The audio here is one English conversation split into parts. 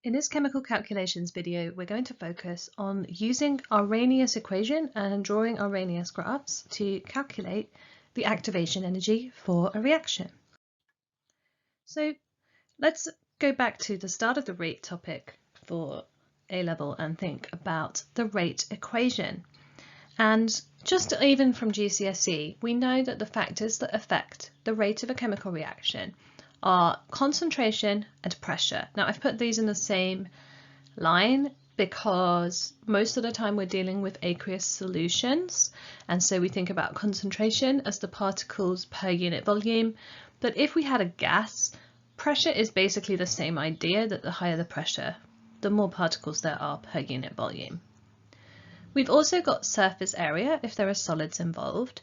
In this chemical calculations video, we're going to focus on using Arrhenius equation and drawing Arrhenius graphs to calculate the activation energy for a reaction. So let's go back to the start of the rate topic for A-level and think about the rate equation. And just even from GCSE, we know that the factors that affect the rate of a chemical reaction are concentration and pressure. Now I've put these in the same line because most of the time we're dealing with aqueous solutions, and so we think about concentration as the particles per unit volume. But if we had a gas, pressure is basically the same idea, that the higher the pressure, the more particles there are per unit volume. We've also got surface area if there are solids involved,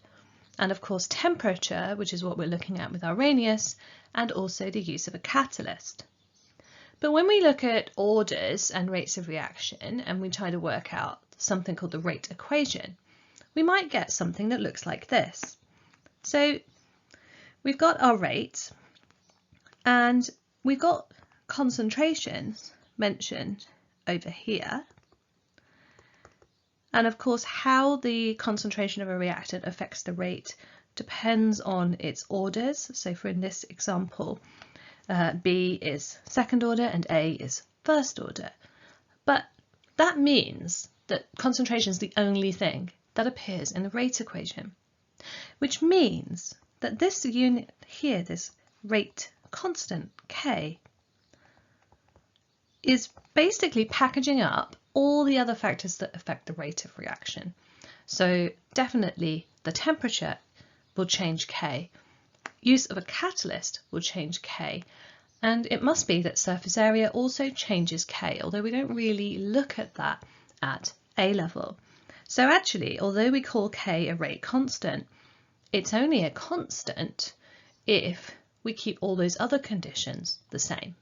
and of course temperature, which is what we're looking at with Arrhenius, and also the use of a catalyst. But when we look at orders and rates of reaction and we try to work out something called the rate equation, we might get something that looks like this. So we've got our rate and we've got concentrations mentioned over here. And of course, how the concentration of a reactant affects the rate depends on its orders. So for in this example, B is second order and A is first order. But that means that concentration is the only thing that appears in the rate equation, which means that this unit here, this rate constant K, is basically packaging up all the other factors that affect the rate of reaction. So definitely the temperature will change K, use of a catalyst will change K, and it must be that surface area also changes K, although we don't really look at that at A level. So actually, although we call K a rate constant, it's only a constant if we keep all those other conditions the same.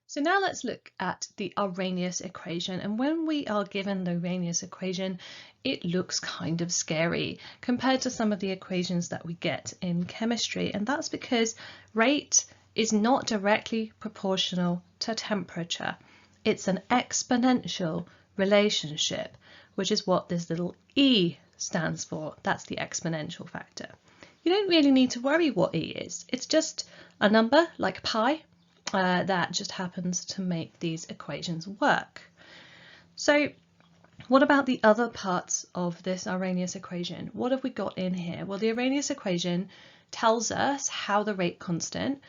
So now let's look at the Arrhenius equation, and when we are given the Arrhenius equation, it looks kind of scary compared to some of the equations that we get in chemistry, and that's because rate is not directly proportional to temperature. It's an exponential relationship, which is what this little e stands for. That's the exponential factor. You don't really need to worry what e is. It's just a number like pi. That just happens to make these equations work. So what about the other parts of this Arrhenius equation? What have we got in here? Well, the Arrhenius equation tells us how the rate constant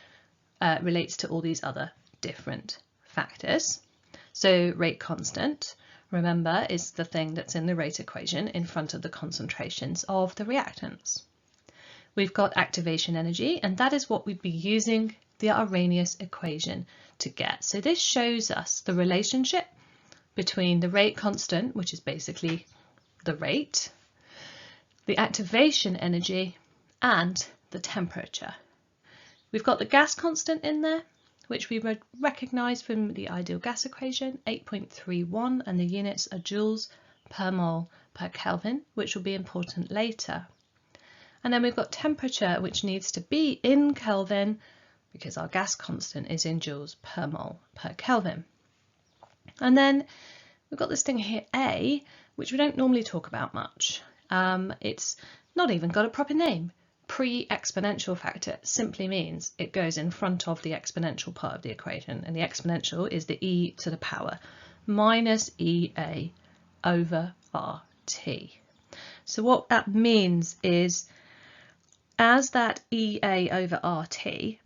relates to all these other different factors. So rate constant, remember, is the thing that's in the rate equation in front of the concentrations of the reactants. We've got activation energy, and that is what we'd be using the Arrhenius equation to get. So this shows us the relationship between the rate constant, which is basically the rate, the activation energy, and the temperature. We've got the gas constant in there, which we recognise from the ideal gas equation, 8.31, and the units are joules per mole per Kelvin, which will be important later. And then we've got temperature, which needs to be in Kelvin, because our gas constant is in joules per mole per Kelvin. And then we've got this thing here, A, which we don't normally talk about much. It's not even got a proper name. Pre-exponential factor simply means it goes in front of the exponential part of the equation, and the exponential is the e to the power minus EA over RT. So what that means is as that EA over RT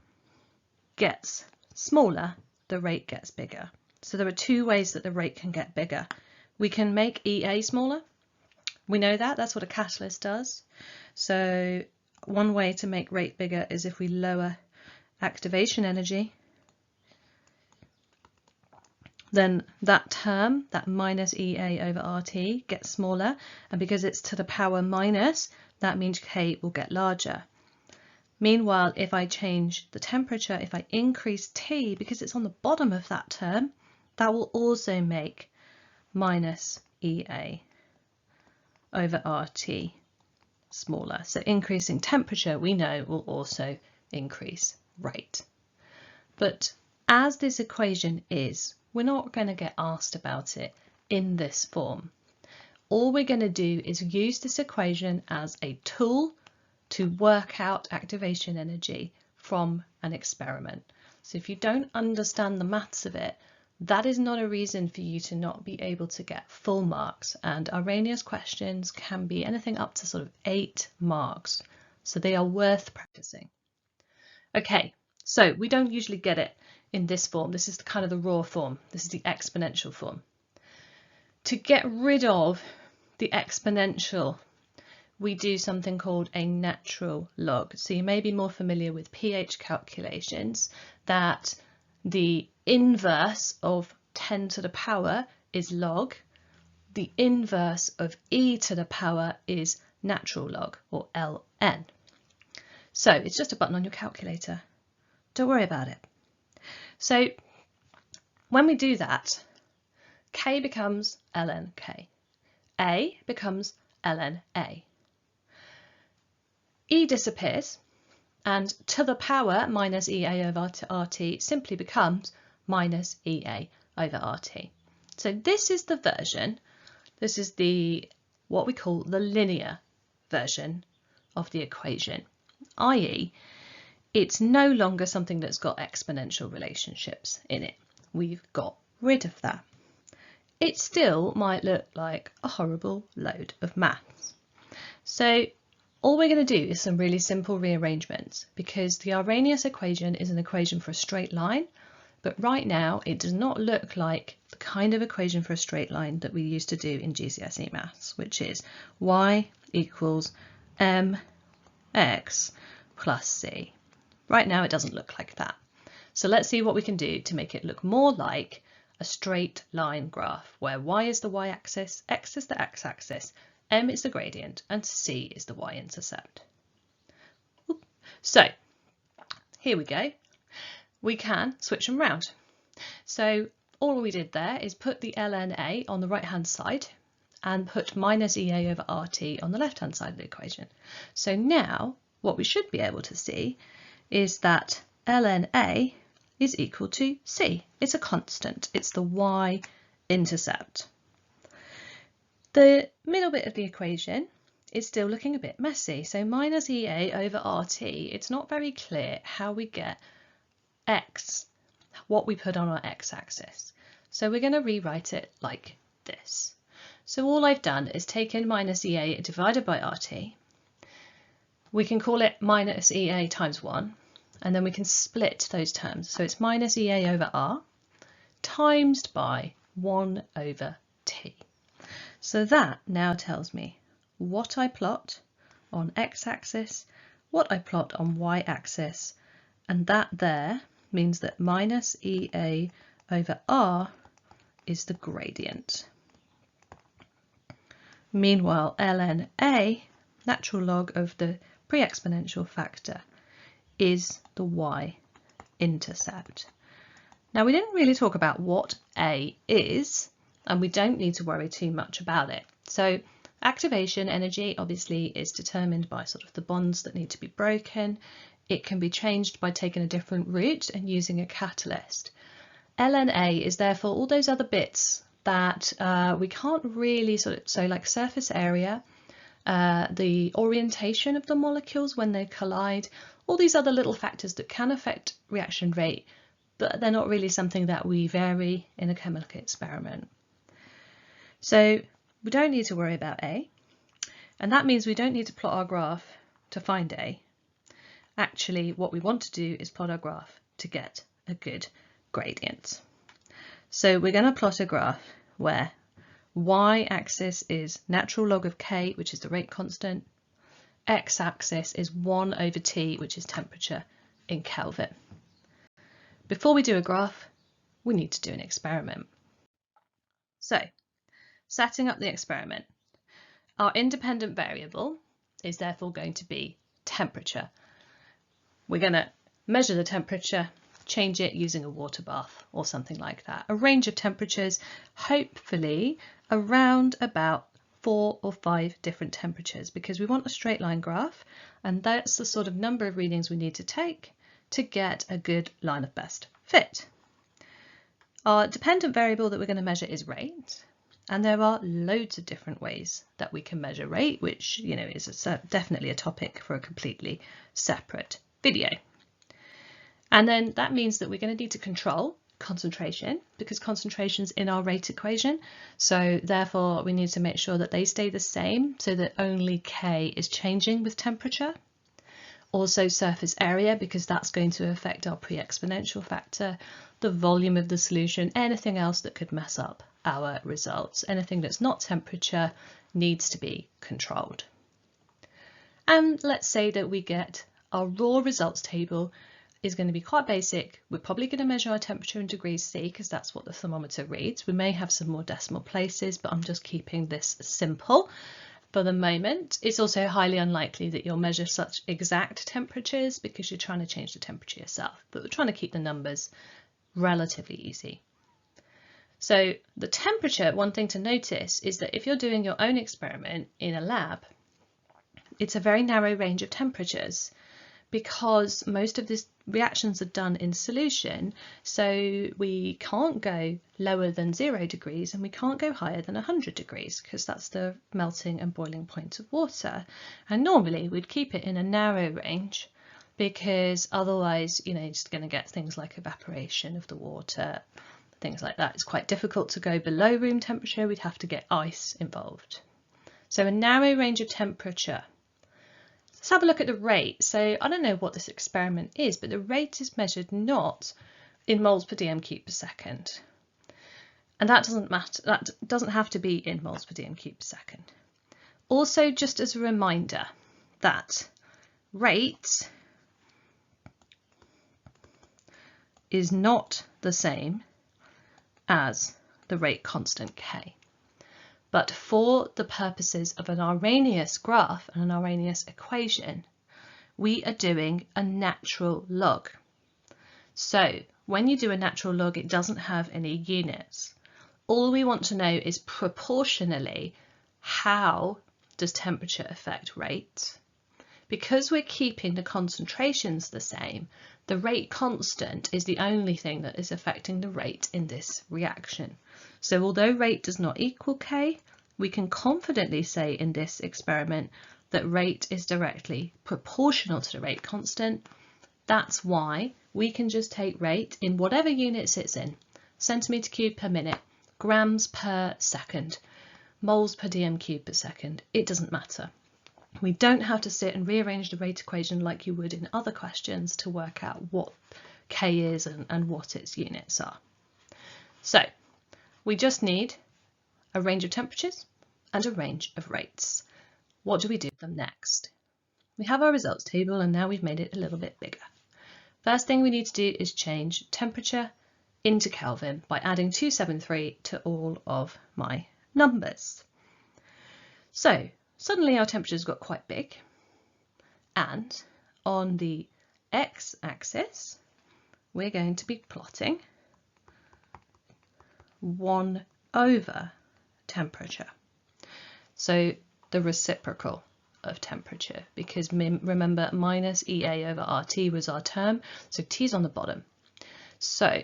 gets smaller, the rate gets bigger. So there are two ways that the rate can get bigger. We can make EA smaller. We know that, that's what a catalyst does. So one way to make rate bigger is if we lower activation energy, then that term, that minus EA over RT, gets smaller, and because it's to the power minus, that means K will get larger. Meanwhile, if I change the temperature, if I increase T, because it's on the bottom of that term, that will also make minus EA over RT smaller. So increasing temperature, we know, will also increase rate. But as this equation is, we're not going to get asked about it in this form. All we're going to do is use this equation as a tool to work out activation energy from an experiment. So if you don't understand the maths of it, that is not a reason for you to not be able to get full marks. And Arrhenius questions can be anything up to sort of 8 marks. So they are worth practicing. Okay, so we don't usually get it in this form. This is kind of the raw form. This is the exponential form. To get rid of the exponential, we do something called a natural log. So you may be more familiar with pH calculations, that the inverse of 10 to the power is log. The inverse of e to the power is natural log, or ln. So it's just a button on your calculator. Don't worry about it. So when we do that, k becomes ln k. A becomes ln A. E disappears, and to the power minus EA over RT simply becomes minus EA over RT. So this is the version, this is what we call the linear version of the equation, i.e. it's no longer something that's got exponential relationships in it. We've got rid of that. It still might look like a horrible load of maths. So all we're going to do is some really simple rearrangements, because the Arrhenius equation is an equation for a straight line, but right now it does not look like the kind of equation for a straight line that we used to do in GCSE maths, which is y equals mx plus c. Right now it doesn't look like that. So let's see what we can do to make it look more like a straight line graph, where y is the y-axis, x is the x-axis, m is the gradient, and c is the y-intercept. So here we go. We can switch them round. So all we did there is put the ln A on the right hand side and put minus EA over RT on the left hand side of the equation. So now what we should be able to see is that ln A is equal to c. It's a constant. It's the y-intercept. The middle bit of the equation is still looking a bit messy. So minus EA over RT, it's not very clear how we get x, what we put on our x-axis. So we're going to rewrite it like this. So all I've done is taken minus EA divided by RT. We can call it minus EA times 1. And then we can split those terms. So it's minus EA over R times by 1 over T. So that now tells me what I plot on x-axis, what I plot on y-axis, and that there means that minus EA over R is the gradient. Meanwhile, ln A, natural log of the pre-exponential factor, is the y-intercept. Now we didn't really talk about what A is, and we don't need to worry too much about it. So activation energy obviously is determined by sort of the bonds that need to be broken. It can be changed by taking a different route and using a catalyst. ln A is therefore all those other bits that we can't really so like surface area, the orientation of the molecules when they collide, all these other little factors that can affect reaction rate, but they're not really something that we vary in a chemical experiment. So we don't need to worry about A, and that means we don't need to plot our graph to find A. Actually, what we want to do is plot our graph to get a good gradient. So we're going to plot a graph where y-axis is natural log of K, which is the rate constant. X-axis is 1 over T, which is temperature in Kelvin. Before we do a graph, we need to do an experiment. So, setting up the experiment. Our independent variable is therefore going to be temperature. We're going to measure the temperature, change it using a water bath or something like that. A range of temperatures, hopefully around about 4 or 5 different temperatures, because we want a straight line graph, and that's the sort of number of readings we need to take to get a good line of best fit. Our dependent variable that we're going to measure is rate. And there are loads of different ways that we can measure rate, which, you know, is definitely a topic for a completely separate video. And then that means that we're going to need to control concentration, because concentration's in our rate equation. So therefore we need to make sure that they stay the same so that only K is changing with temperature. Also surface area, because that's going to affect our pre-exponential factor, the volume of the solution, anything else that could mess up our results. Anything that's not temperature needs to be controlled. And let's say that we get our raw results table is going to be quite basic. We're probably going to measure our temperature in degrees C because that's what the thermometer reads. We may have some more decimal places, but I'm just keeping this simple for the moment. It's also highly unlikely that you'll measure such exact temperatures because you're trying to change the temperature yourself, but we're trying to keep the numbers relatively easy. So the temperature, one thing to notice is that if you're doing your own experiment in a lab, it's a very narrow range of temperatures because most of these reactions are done in solution, so we can't go lower than 0 degrees and we can't go higher than 100 degrees because that's the melting and boiling point of water. And normally we'd keep it in a narrow range because otherwise, you know, you're just going to get things like evaporation of the water, things like that. It's quite difficult to go below room temperature. We'd have to get ice involved. So a narrow range of temperature. Let's have a look at the rate. So I don't know what this experiment is, but the rate is measured not in moles per dm cube per second. And that doesn't matter. That doesn't have to be in moles per dm cube per second. Also, just as a reminder that rate is not the same as the rate constant K. But for the purposes of an Arrhenius graph and an Arrhenius equation, we are doing a natural log. So when you do a natural log, it doesn't have any units. All we want to know is proportionally how does temperature affect rate. Because we're keeping the concentrations the same, the rate constant is the only thing that is affecting the rate in this reaction. So although rate does not equal K, we can confidently say in this experiment that rate is directly proportional to the rate constant. That's why we can just take rate in whatever units it's in, centimetre cube per minute, grams per second, moles per dm cube per second. It doesn't matter. We don't have to sit and rearrange the rate equation like you would in other questions to work out what K is and what its units are. So we just need a range of temperatures and a range of rates. What do we do with them next? We have our results table and now we've made it a little bit bigger. First thing we need to do is change temperature into Kelvin by adding 273 to all of my numbers. So suddenly our temperature's got quite big, and on the x-axis we're going to be plotting 1 over temperature. So the reciprocal of temperature, because remember minus EA over RT was our term, so T's on the bottom. So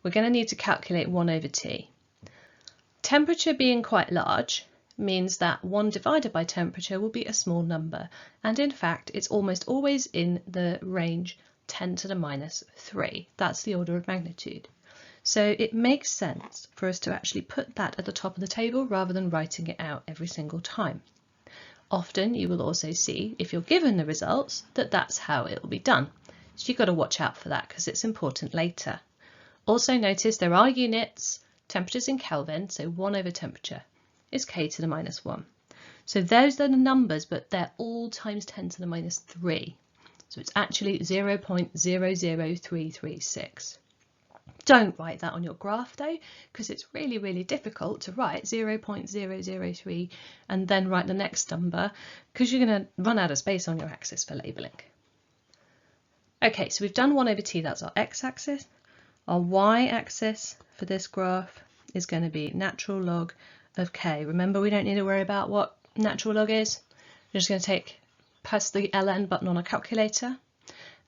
we're going to need to calculate 1 over T. Temperature being quite large means that 1 divided by temperature will be a small number, and in fact it's almost always in the range 10 to the minus 3. That's the order of magnitude. So it makes sense for us to actually put that at the top of the table rather than writing it out every single time. Often you will also see, if you're given the results, that that's how it will be done. So you've got to watch out for that because it's important later. Also notice there are units, temperatures in Kelvin, so 1 over temperature is K to the minus 1. So those are the numbers, but they're all times 10 to the minus 3. So it's actually 0.00336. Don't write that on your graph though, because it's really, really difficult to write 0.003 and then write the next number, because you're going to run out of space on your axis for labelling. Okay, so we've done 1 over T, that's our x-axis. Our y-axis for this graph is going to be natural log of K. Remember, we don't need to worry about what natural log is. We're just going to press the ln button on a calculator,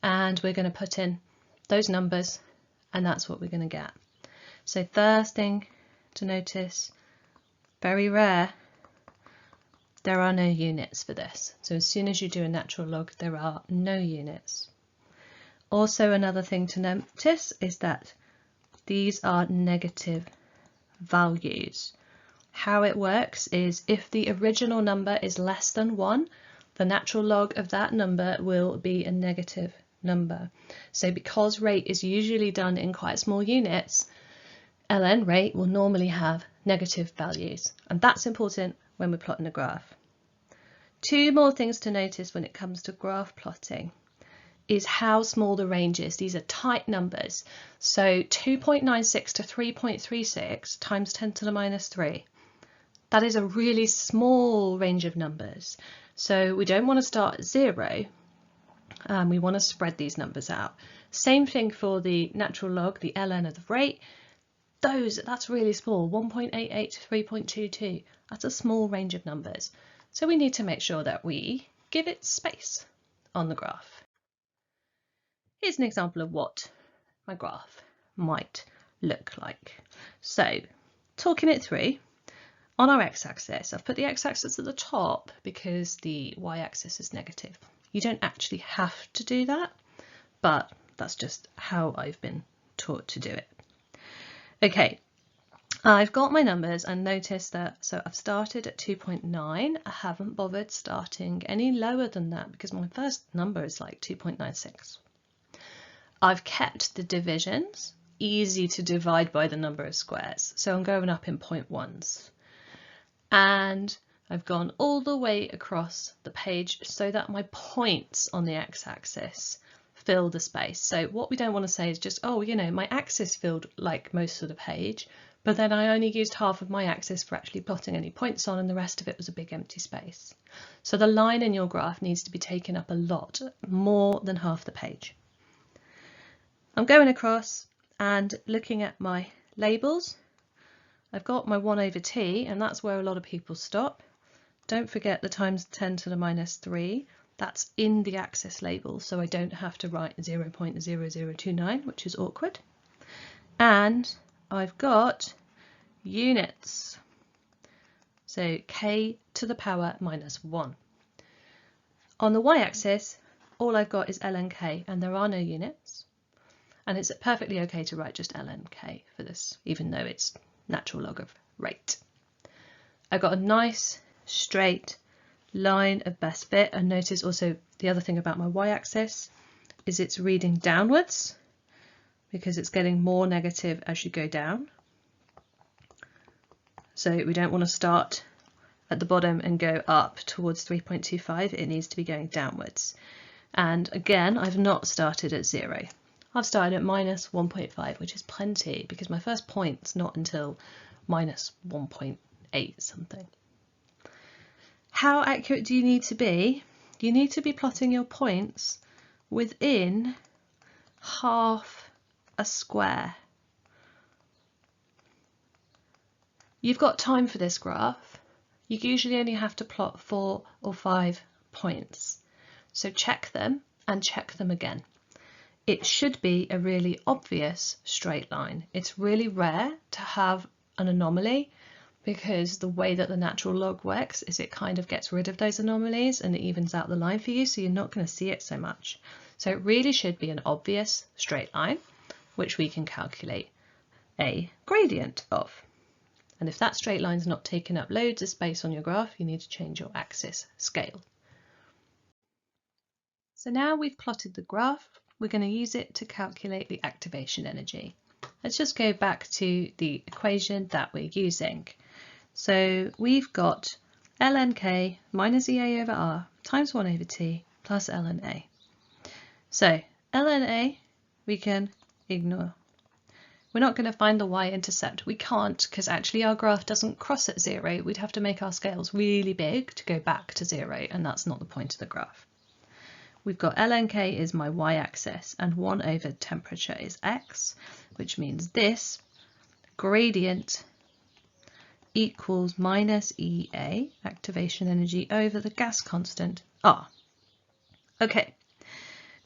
and we're going to put in those numbers, and that's what we're going to get. So first thing to notice, very rare, there are no units for this. So as soon as you do a natural log, there are no units. Also, another thing to notice is that these are negative values. How it works is if the original number is less than 1, the natural log of that number will be a negative number. So because rate is usually done in quite small units, ln rate will normally have negative values, and that's important when we're plotting a graph. Two more things to notice when it comes to graph plotting is how small the range is. These are tight numbers. So 2.96 to 3.36 times 10 to the minus 3. That is a really small range of numbers. So we don't want to start at 0. We want to spread these numbers out. Same thing for the natural log, the ln of the rate. That's really small, 1.88 to 3.22. That's a small range of numbers. So we need to make sure that we give it space on the graph. Here's an example of what my graph might look like. So, talking it through, on our x-axis, I've put the x-axis at the top because the y-axis is negative. You don't actually have to do that, but that's just how I've been taught to do it. Okay, I've got my numbers and notice that, so I've started at 2.9. I haven't bothered starting any lower than that because my first number is like 2.96. I've kept the divisions easy to divide by the number of squares, so I'm going up in 0.1s. And I've gone all the way across the page so that my points on the x-axis fill the space. So what we don't want to say is just, oh, you know, my axis filled like most of the page, but then I only used half of my axis for actually plotting any points on, and the rest of it was a big empty space. So the line in your graph needs to be taken up a lot, more than half the page. I'm going across and looking at my labels. I've got my 1 over t, and that's where a lot of people stop. Don't forget the times 10 to the minus 3. That's in the axis label, so I don't have to write 0.0029, which is awkward. And I've got units, so k to the power minus 1. On the y-axis, all I've got is ln k, and there are no units. And it's perfectly okay to write just ln k for this, even though it's natural log of rate. I've got a nice straight line of best fit, and notice also the other thing about my y-axis is it's reading downwards because it's getting more negative as you go down. So we don't want to start at the bottom and go up towards 3.25, it needs to be going downwards. And again, I've not started at 0. I've started at minus 1.5, which is plenty because my first point's not until minus 1.8 something. How accurate do you need to be? You need to be plotting your points within half a square. You've got time for this graph. You usually only have to plot 4 or 5 points. So check them and check them again. It should be a really obvious straight line. It's really rare to have an anomaly because the way that the natural log works is it kind of gets rid of those anomalies and it evens out the line for you, so you're not going to see it so much. So it really should be an obvious straight line, which we can calculate a gradient of. And if that straight line is not taking up loads of space on your graph, you need to change your axis scale. So now we've plotted the graph, we're going to use it to calculate the activation energy. Let's just go back to the equation that we're using. So we've got ln k minus Ea over r times 1 over t plus ln a. So ln a we can ignore. We're not going to find the y-intercept. We can't, because actually our graph doesn't cross at 0. We'd have to make our scales really big to go back to 0, and that's not the point of the graph. We've got ln k is my y-axis and 1 over temperature is x, which means this gradient equals minus Ea, activation energy, over the gas constant R. Okay,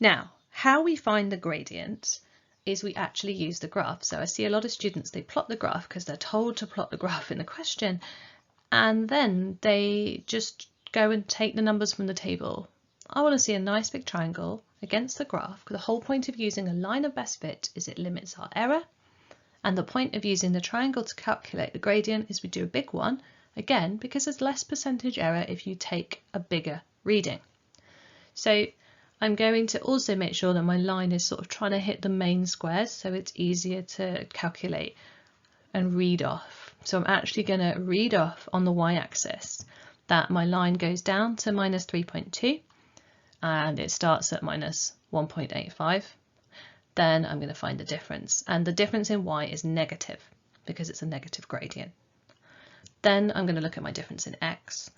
now how we find the gradient is we actually use the graph. So I see a lot of students, they plot the graph because they're told to plot the graph in the question, and then they just go and take the numbers from the table. I want to see a nice big triangle against the graph. The whole point of using a line of best fit is it limits our error, and the point of using the triangle to calculate the gradient is we do a big one, again, because there's less percentage error if you take a bigger reading. So I'm going to also make sure that my line is sort of trying to hit the main squares so it's easier to calculate and read off. So I'm actually going to read off on the y-axis that my line goes down to minus 3.2 and it starts at minus 1.85. Then I'm going to find the difference, and the difference in y is negative because it's a negative gradient. Then I'm going to look at my difference in x,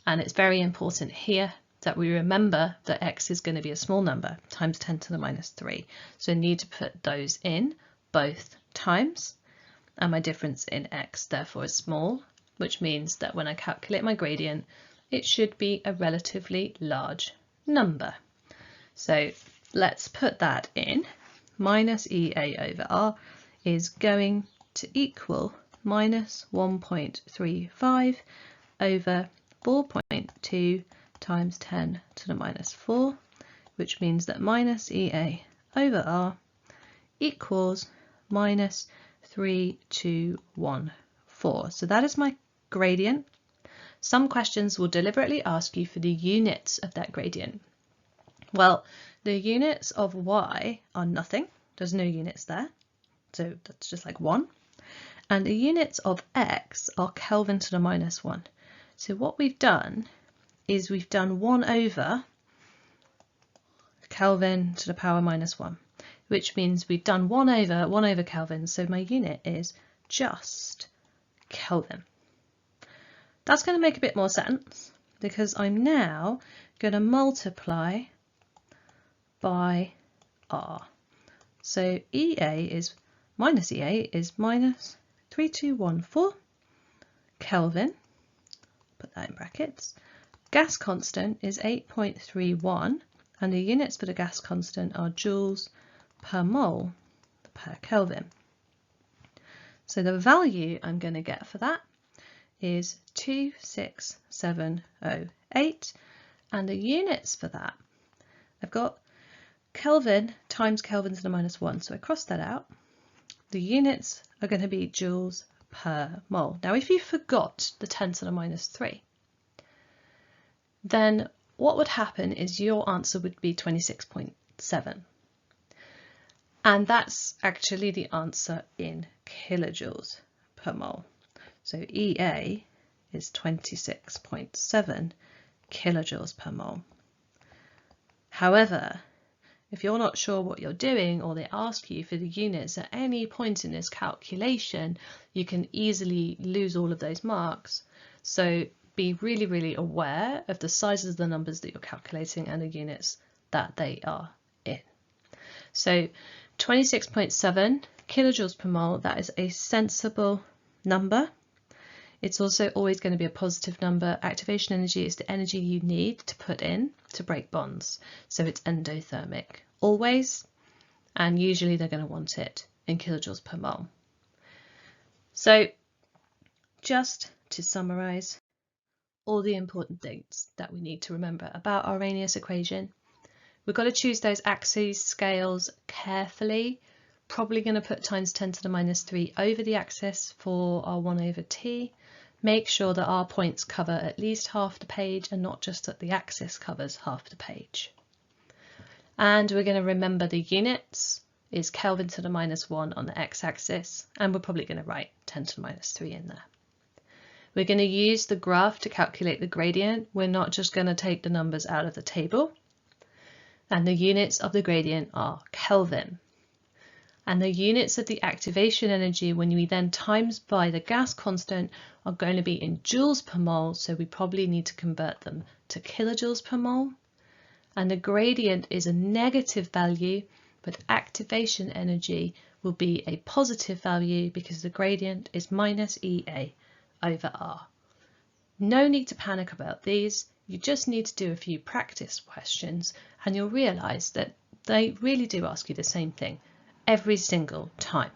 and it's very important here that we remember that x is going to be a small number, times 10 to the minus 3. So I need to put those in both times, and my difference in x therefore is small, which means that when I calculate my gradient, it should be a relatively large number. So let's put that in. Minus EA over R is going to equal minus 1.35 over 4.2 times 10 to the minus 4, which means that minus EA over R equals minus 3214. So that is my gradient. Some questions will deliberately ask you for the units of that gradient. Well, the units of y are nothing. There's no units there. So that's just like 1. And the units of x are Kelvin to the minus 1. So what we've done is we've done 1 over Kelvin to the power minus 1, which means we've done 1 over Kelvin. So my unit is just Kelvin. That's going to make a bit more sense because I'm now going to multiply by R. So EA is minus 3214 Kelvin, put that in brackets. Gas constant is 8.31, and the units for the gas constant are joules per mole per Kelvin. So the value I'm going to get for that is 26708, and the units for that, I've got Kelvin times Kelvin to the minus 1, so I cross that out. The units are going to be joules per mole. Now if you forgot the 10 to the minus 3, then what would happen is your answer would be 26.7. And that's actually the answer in kilojoules per mole. So EA is 26.7 kilojoules per mole. However, if you're not sure what you're doing or they ask you for the units at any point in this calculation, you can easily lose all of those marks. So be really, really aware of the sizes of the numbers that you're calculating and the units that they are in. So 26.7 kilojoules per mole, that is a sensible number. It's also always going to be a positive number. Activation energy is the energy you need to put in to break bonds. So it's endothermic always, and usually they're going to want it in kilojoules per mole. So just to summarize all the important things that we need to remember about our Arrhenius equation, we've got to choose those axes, scales carefully. Probably going to put times 10 to the minus 3 over the axis for our 1 over t. Make sure that our points cover at least half the page and not just that the axis covers half the page. And we're going to remember the units is Kelvin to the minus 1 on the x-axis, and we're probably going to write 10 to the minus 3 in there. We're going to use the graph to calculate the gradient. We're not just going to take the numbers out of the table. And the units of the gradient are Kelvin. And the units of the activation energy, when we then times by the gas constant, are going to be in joules per mole, so we probably need to convert them to kilojoules per mole. And the gradient is a negative value, but activation energy will be a positive value because the gradient is minus EA over R. No need to panic about these. You just need to do a few practice questions and you'll realise that they really do ask you the same thing every single time.